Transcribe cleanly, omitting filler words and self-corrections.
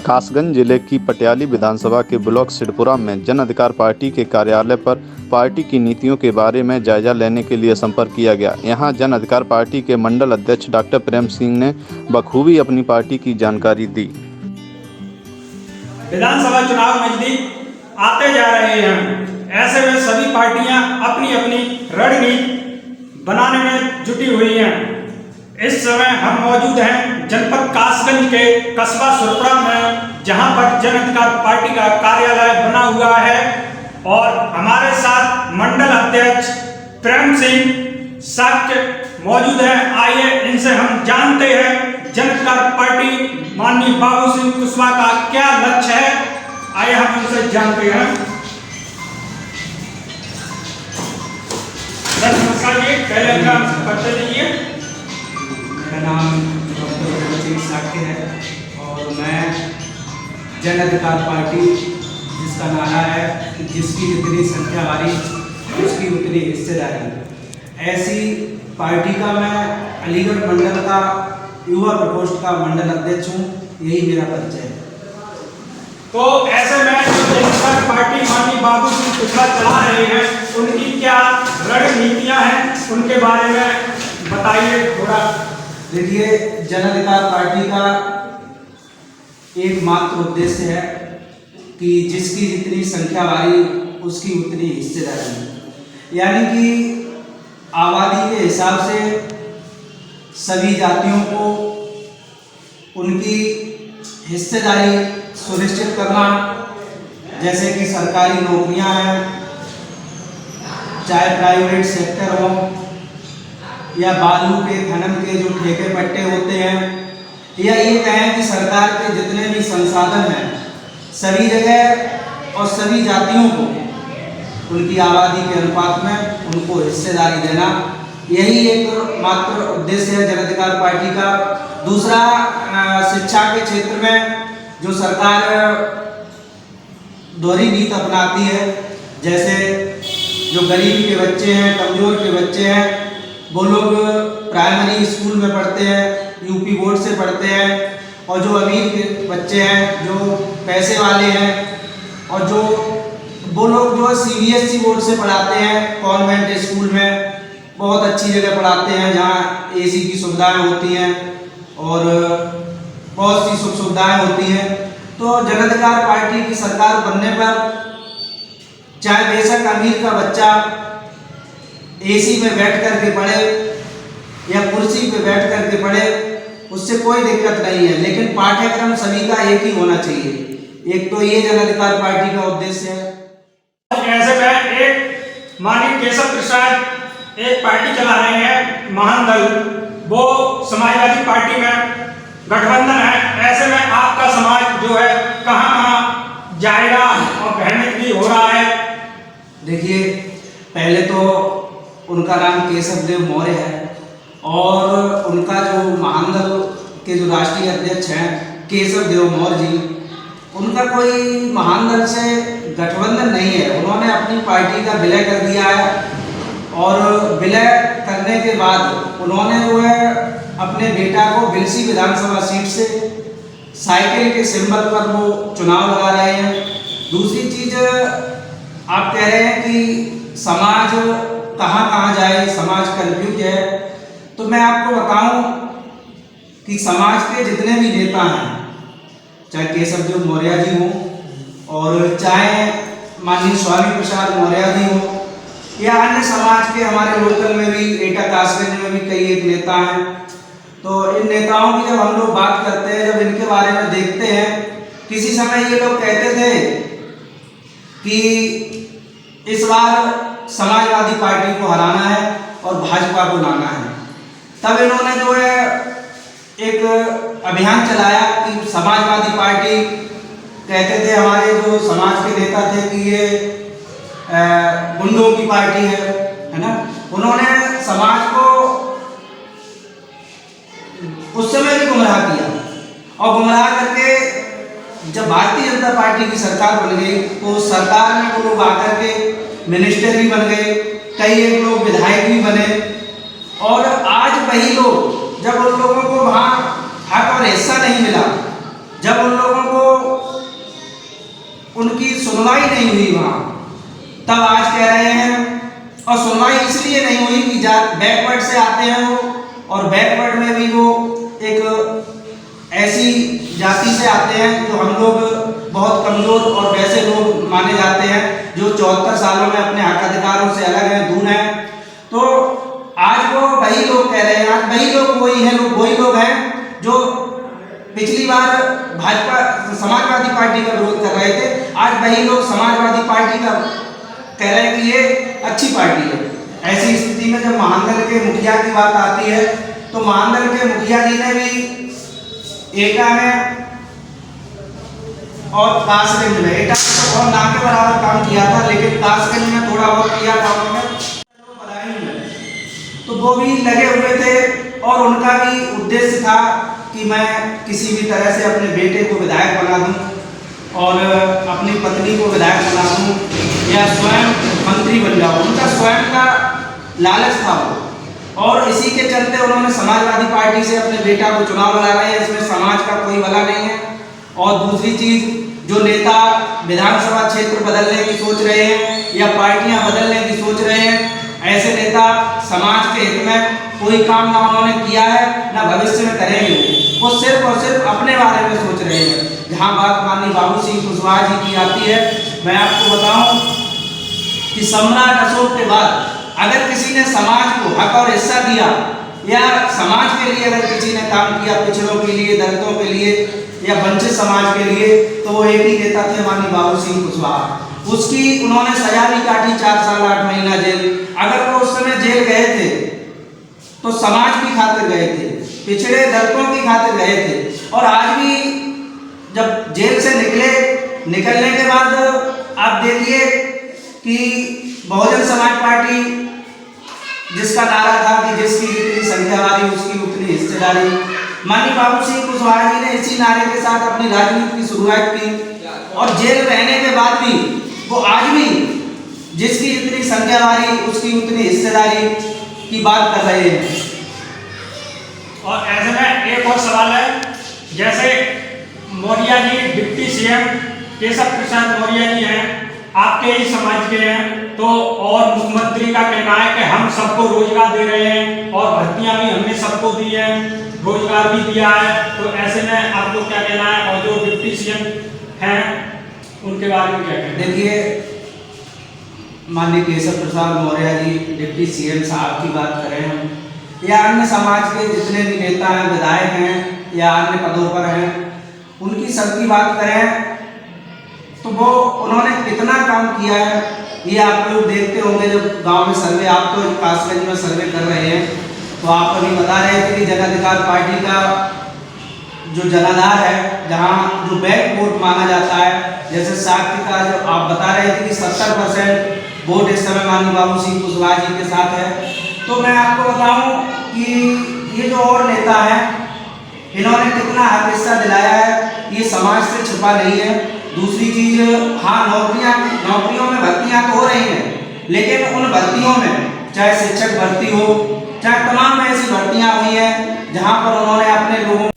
कासगंज जिले की पटियाली विधानसभा के ब्लॉक सिद्धपुरा में जन अधिकार पार्टी के कार्यालय पर पार्टी की नीतियों के बारे में जायजा लेने के लिए संपर्क किया गया। यहां जन अधिकार पार्टी के मंडल अध्यक्ष डॉक्टर प्रेम सिंह ने बखूबी अपनी पार्टी की जानकारी दी। विधानसभा चुनाव नजदीक आते जा रहे हैं, ऐसे में सभी पार्टियां अपनी अपनी रणनीति बनाने में जुटी हुई हैं। इस समय हम मौजूद हैं जनपद कासगंज के कस्बा सिद्धपुरा में, जहां पर जन अधिकार पार्टी का कार्यालय बना हुआ है और हमारे साथ मंडल अध्यक्ष प्रेम सिंह साक्य मौजूद हैं। आइए इनसे हम जानते हैं जन अधिकार पार्टी माननीय बाबू सिंह कुशवाहा का क्या लक्ष्य है। आइए हम उनसे जानते हैं। नमस्कार जी, पहले अपना परिचय दीजिए। मेरा नाम डॉक्टर प्रेम सिंह साक्य है और मैं जन अधिकार पार्टी, जिसका नारा है कि जिसकी जितनी संख्या वारी उसकी उतनी हिस्सेदारी, ऐसी पार्टी का मैं अलीगढ़ मंडल का युवा प्रकोष्ठ का मंडल अध्यक्ष हूँ। यही मेरा परिचय है। तो ऐसे में जो जन अधिकार पार्टी माननीय बाबू सिंह कुशवाहा चला रहे हैं, उनकी क्या रणनीतियाँ हैं, उनके बारे में बताइए थोड़ा। देखिए, जन अधिकार पार्टी का एकमात्र उद्देश्य है कि जिसकी जितनी संख्या वारी उसकी उतनी हिस्सेदारी, यानी कि आबादी के हिसाब से सभी जातियों को उनकी हिस्सेदारी सुनिश्चित करना। जैसे कि सरकारी नौकरियां हैं, चाहे प्राइवेट सेक्टर हो या बालू के खनन के जो ठेके पट्टे होते हैं, या ये कहें कि सरकार के जितने भी संसाधन हैं, सभी जगह और सभी जातियों को उनकी आबादी के अनुपात में उनको हिस्सेदारी देना, यही एक मात्र उद्देश्य है जन अधिकार पार्टी का। दूसरा, शिक्षा के क्षेत्र में जो सरकार दोहरी नीति अपनाती है, जैसे जो गरीब के बच्चे हैं, कमजोर के बच्चे हैं, वो लोग प्राइमरी स्कूल में पढ़ते हैं, यूपी बोर्ड से पढ़ते हैं, और जो अमीर के बच्चे हैं, जो पैसे वाले हैं, और जो वो लोग जो सीबीएसई बोर्ड से पढ़ाते हैं कॉन्वेंट स्कूल में, बहुत अच्छी जगह पढ़ाते हैं जहाँ एसी की सुविधाएं होती हैं और बहुत सी सुख सुविधाएं होती हैं। तो जन अधिकार पार्टी की सरकार बनने पर चाहे बेशक अमीर का बच्चा एसी में बैठ करके पढ़े या कुर्सी पे बैठ करके पढ़े, उससे कोई दिक्कत नहीं है, लेकिन पाठ्यक्रम सभी का एक ही होना चाहिए। एक तो ये जन अधिकार पार्टी का उद्देश्य है। ऐसे में एक माननीय केशव प्रसाद एक पार्टी चला रहे हैं महान दल, वो समाजवादी पार्टी में गठबंधन है। ऐसे में आपका समाज जो है कहाँ जाएगा और भ्रमित भी हो रहा है। देखिए, पहले तो उनका नाम केशव देव मौर्य है और उनका जो महानदल के जो राष्ट्रीय अध्यक्ष हैं केशव देव मौर्य जी, उनका कोई महानदल से गठबंधन नहीं है। उन्होंने अपनी पार्टी का विलय कर दिया है और विलय करने के बाद उन्होंने जो है अपने बेटा को बिलसी विधानसभा सीट से साइकिल के सिंबल पर वो चुनाव लगा रहे हैं। दूसरी चीज, आप कह रहे हैं कि समाज कहाँ जाए, समाज कंफ्यूज है, तो मैं आपको बताऊं कि समाज के जितने भी नेता हैं, चाहे केशव देव मौर्य जी हों और चाहे माननीय स्वामी प्रसाद मौर्य जी हों, या अन्य समाज के हमारे लोकल में भी एटा कासगंज में भी कई एक नेता हैं, तो इन नेताओं की जब हम लोग बात करते हैं, जब इनके बारे में देखते हैं, किसी समय ये लोग कहते थे कि इस बार समाजवादी पार्टी को हराना है और भाजपा को लाना है। तब इन्होंने जो है एक अभियान चलाया कि समाजवादी पार्टी, कहते थे हमारे जो समाज के नेता थे कि ये गुंडों की पार्टी है ना। उन्होंने समाज को उस समय भी गुमराह किया और गुमराह करके जब भारतीय जनता पार्टी की सरकार बन गई तो सरकार में वो लोग आकर के मिनिस्टर भी बन गए, कई एक लोग विधायक भी बने, और आज वही लोग जब उन लोगों को वहाँ हक और हिस्सा नहीं मिला, जब उन लोगों को आते हैं वो, और बैकवर्ड में भी वो एक ऐसी जाति से आते हैं जो हम लोग बहुत कमज़ोर और वैसे लोग माने जाते हैं जो 74 सालों में अपने हक अधिकारों से अलग हैं, दूर हैं। तो आज वो वही लोग कह रहे हैं, आज वही लोग वही लोग हैं जो पिछली बार भाजपा समाजवादी पार्टी का विरोध कर रहे थे। आज वही लोग समाजवादी पार्टी का कह रहे हैं कि ये अच्छी पार्टी है। ऐसी स्थिति में जब महानगर के मुखिया की बात आती है तो महानगर के मुखिया जी ने भी एटा में और कासगंज में, एटा में तो बहुत ना के बराबर काम किया था, लेकिन कासगंज में थोड़ा बहुत किया था उन्होंने। तो वो भी लगे हुए थे और उनका भी उद्देश्य था कि मैं किसी भी तरह से अपने बेटे को विधायक बना दूं और अपनी पत्नी को विधायक बना दूं या स्वयं मंत्री बन जाऊं। उनका स्वयं का लालच था वो, और इसी के चलते उन्होंने समाजवादी पार्टी से अपने बेटा को चुनाव लड़ा रहे हैं। इसमें समाज का कोई भला नहीं है। और दूसरी चीज़, जो नेता विधानसभा क्षेत्र बदलने की सोच रहे हैं या पार्टियां बदलने की सोच रहे हैं, ऐसे नेता समाज के हित में कोई काम ना उन्होंने किया है ना भविष्य में करेंगे। वो सिर्फ और सिर्फ अपने बारे में सोच रहे हैं। जहाँ बात माननीय बाबू सिंह कुशवाहा जी की आती है, मैं आपको बताऊं कि सम्राट अशोक के बाद अगर किसी ने समाज को हक और हिस्सा दिया या समाज के लिए अगर किसी ने काम किया, पिछड़ों के लिए, दलितों के लिए या वंचित समाज के लिए, तो वो एक ही नेता थे, माननीय बाबू सिंह कुशवाहा। उसकी उन्होंने सजा भी काटी, 4 साल 8 महीना जेल। अगर वो उस समय जेल गए थे तो समाज की खातिर गए थे, पिछड़े दलितों की खातिर गए थे। और आज भी जब जेल से निकलने के बाद आप देखिए कि बहुजन समाज पार्टी, जिसका नारा था कि जिसकी जितनी संख्या वाली उसकी उतनी हिस्सेदारी, माननीय बाबू सिंह कुशवाहा जी ने इसी नारे के साथ अपनी राजनीति की शुरुआत की। और जेल रहने के बाद भी वो आज भी जिसकी जितनी संख्या वाली उसकी उतनी हिस्सेदारी की बात कर रहे हैं। और ऐसे में एक और सवाल है, जैसे मौर्य जी डिप्टी सीएम केशव प्रसाद मौर्य जी हैं, आपके ही समाज के हैं, तो और मुख्यमंत्री का कहना है कि हम सबको रोजगार दे रहे हैं और भर्तियां भी हमने सबको दी है, रोजगार भी दिया है। तो ऐसे में आपको क्या कहना है? और जो डिप्टी सीएम हैं उनके बारे में क्या कहना है? देखिए, माननीय केशव प्रसाद मौर्य जी डिप्टी सीएम साहब की बात करें हम, या अन्य समाज के जितने भी नेता हैं, विधायक हैं या अन्य पदों पर हैं, उनकी सबकी बात करें तो वो उन्होंने कितना काम किया है ये आप लोग देखते होंगे। जब गांव में सर्वे, आप तो कासगंज में सर्वे कर रहे हैं, तो आप अभी बता रहे थे कि जन अधिकार पार्टी का जो जनाधार है, जहां जो बैक वोट माना जाता है, जैसे साक्य का जो आप बता रहे थे कि 70% वोट इस समय माननीय बाबू सिंह कुशवाहा जी के साथ है। तो मैं आपको बताऊं कि ये जो और नेता हैं, इन्होंने कितना हक हिस्सा दिलाया है, ये समाज से छिपा नहीं है। दूसरी चीज, हाँ, नौकरियों में भर्तियां तो हो रही हैं, लेकिन उन भर्तियों में चाहे शिक्षक भर्ती हो, चाहे तमाम ऐसी भर्तियां हुई हैं जहां पर उन्होंने अपने लोगों